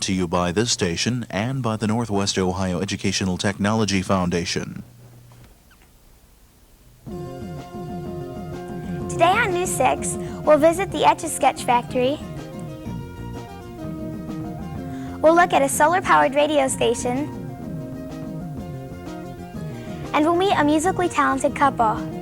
To you by this station and by the Northwest Ohio Educational Technology Foundation. Today on News 6, we'll visit the Etch-a-Sketch factory. We'll look at a solar-powered radio station. And we'll meet a musically talented couple.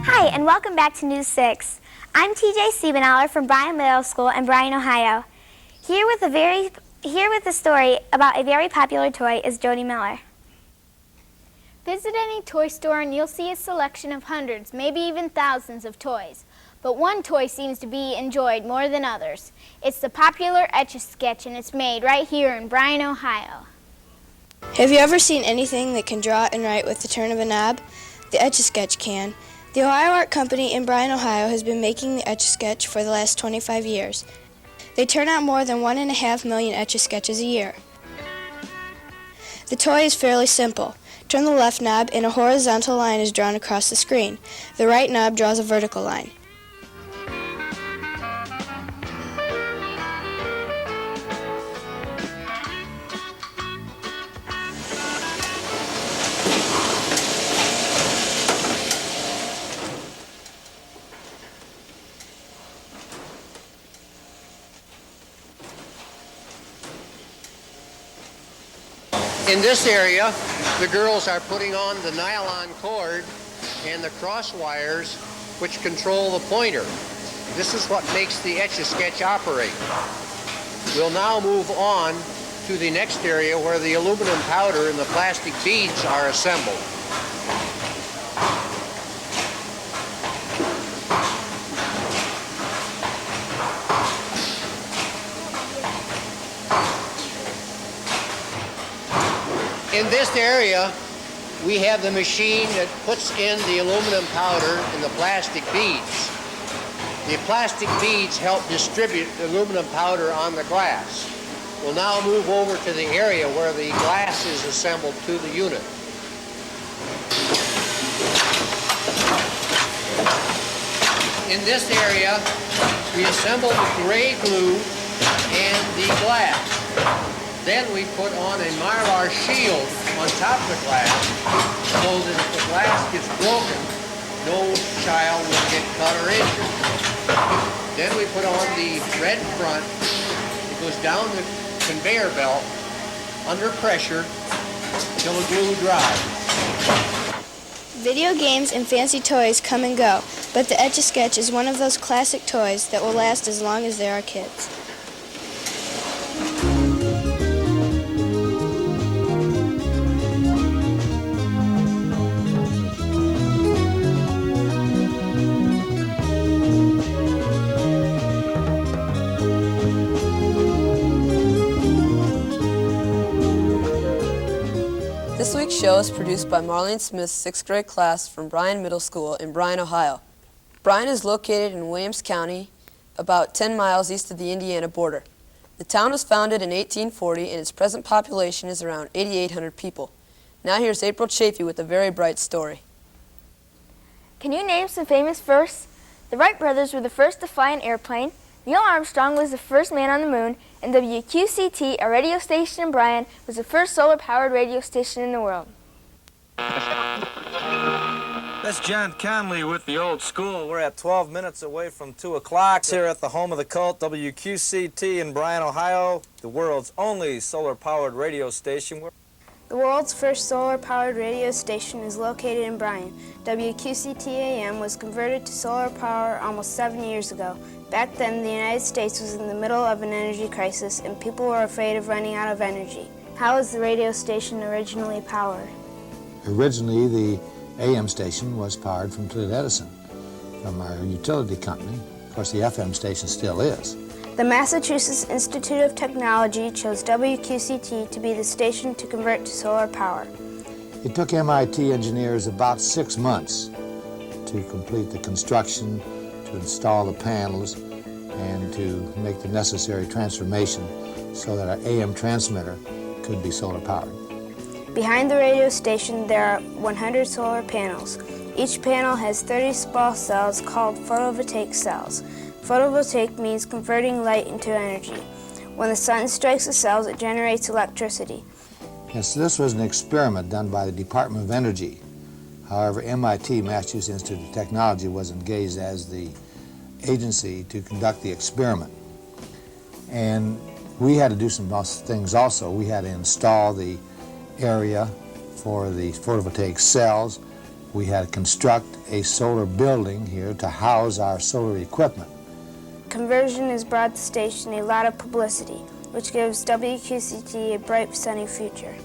Hi, and welcome back to News 6. I'm TJ Siebenaller from Bryan Middle School in Bryan, Ohio. Here with a story about a very popular toy is Jody Miller. Visit any toy store and you'll see a selection of hundreds, maybe even thousands of toys. But one toy seems to be enjoyed more than others. It's the popular Etch-a-Sketch, and it's made right here in Bryan, Ohio. Have you ever seen anything that can draw and write with the turn of a knob? The Etch-a-Sketch can. The Ohio Art Company in Bryan, Ohio has been making the Etch-a-Sketch for the last 25 years. They turn out more than 1.5 million Etch-a-Sketches a year. The toy is fairly simple. Turn the left knob and a horizontal line is drawn across the screen. The right knob draws a vertical line. In this area, the girls are putting on the nylon cord and the cross wires which control the pointer. This is what makes the Etch-a-Sketch operate. We'll now move on to the next area where the aluminum powder and the plastic beads are assembled. In this area, we have the machine that puts in the aluminum powder and the plastic beads. The plastic beads help distribute the aluminum powder on the glass. We'll now move over to the area where the glass is assembled to the unit. In this area, we assemble the gray glue and the glass. Then we put on a Mylar shield on top of the glass so that if the glass gets broken, no child will get cut or injured. Then we put on the red front. It goes down the conveyor belt under pressure until the glue dries. Video games and fancy toys come and go, but the Etch-a-Sketch is one of those classic toys that will last as long as there are kids. This week's show is produced by Marlene Smith's 6th grade class from Bryan Middle School in Bryan, Ohio. Bryan is located in Williams County, about 10 miles east of the Indiana border. The town was founded in 1840 and its present population is around 8,800 people. Now here's April Chafee with a very bright story. Can you name some famous firsts? The Wright brothers were the first to fly an airplane, Neil Armstrong was the first man on the moon, and WQCT, a radio station in Bryan, was the first solar-powered radio station in the world. That's John Conley with the old school. We're at 12 minutes away from 2 o'clock here at the home of the cult, WQCT in Bryan, Ohio, the world's only solar-powered radio station. The world's first solar-powered radio station is located in Bryan. WQCT-AM was converted to solar power almost 7 years ago. Back then, the United States was in the middle of an energy crisis and people were afraid of running out of energy. How was the radio station originally powered? Originally, the AM station was powered from Toledo Edison, from our utility company. Of course, the FM station still is. The Massachusetts Institute of Technology chose WQCT to be the station to convert to solar power. It took MIT engineers about 6 months to complete the construction, to install the panels, and to make the necessary transformation so that our AM transmitter could be solar powered. Behind the radio station, there are 100 solar panels. Each panel has 30 small cells called photovoltaic cells. Photovoltaic means converting light into energy. When the sun strikes the cells, it generates electricity. Yes, this was an experiment done by the Department of Energy. However, MIT, Massachusetts Institute of Technology, was engaged as the agency to conduct the experiment. And we had to do some things also. We had to install the area for the photovoltaic cells. We had to construct a solar building here to house our solar equipment. Conversion has brought the station a lot of publicity, which gives WQCT a bright, sunny future.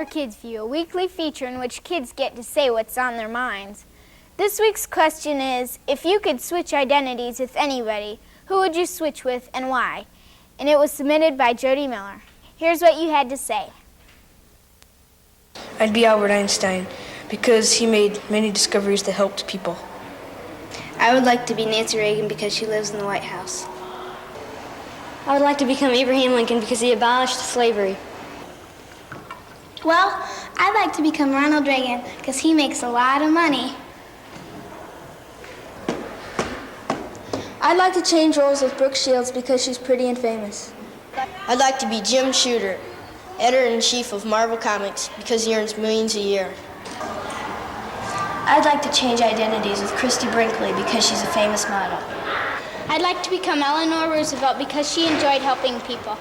Kids View, a weekly feature in which kids get to say what's on their minds. This week's question is, if you could switch identities with anybody, who would you switch with and why? And it was submitted by Jody Miller. Here's what you had to say. I'd be Albert Einstein because he made many discoveries that helped people. I would like to be Nancy Reagan because she lives in the White House. I would like to become Abraham Lincoln because he abolished slavery. Well, I'd like to become Ronald Reagan because he makes a lot of money. I'd like to change roles with Brooke Shields because she's pretty and famous. I'd like to be Jim Shooter, editor-in-chief of Marvel Comics, because he earns millions a year. I'd like to change identities with Christy Brinkley because she's a famous model. I'd like to become Eleanor Roosevelt because she enjoyed helping people.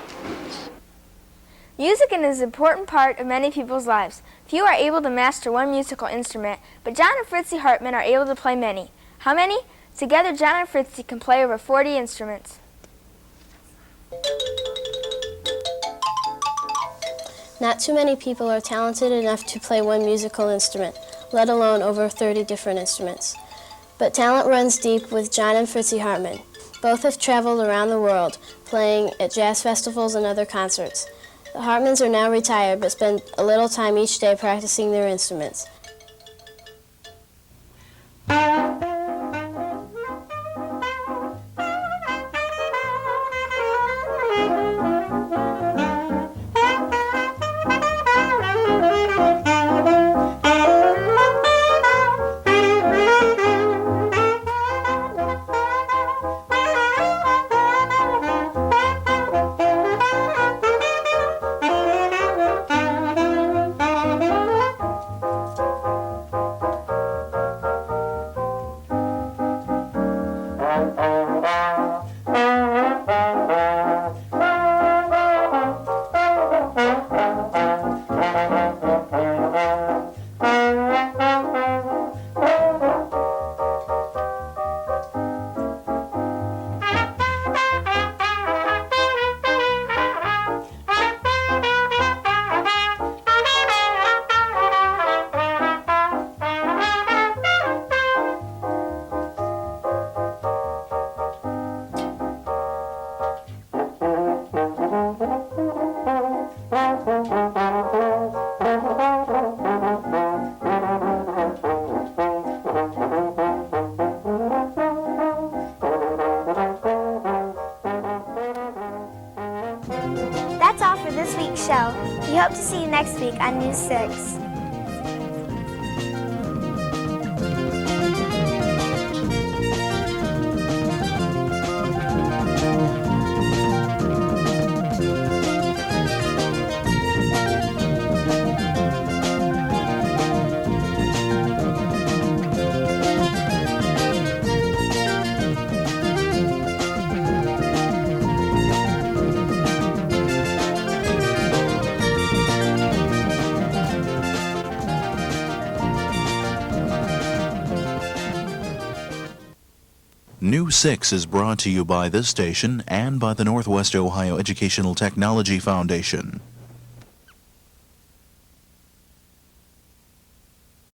Music is an important part of many people's lives. Few are able to master one musical instrument, but John and Fritzie Hartman are able to play many. How many? Together, John and Fritzie can play over 40 instruments. Not too many people are talented enough to play one musical instrument, let alone over 30 different instruments. But talent runs deep with John and Fritzie Hartman. Both have traveled around the world, playing at jazz festivals and other concerts. The Hartmans are now retired, but spend a little time each day practicing their instruments. That's all for this week's show. We hope to see you next week on News 6. News 6 is brought to you by this station and by the Northwest Ohio Educational Technology Foundation.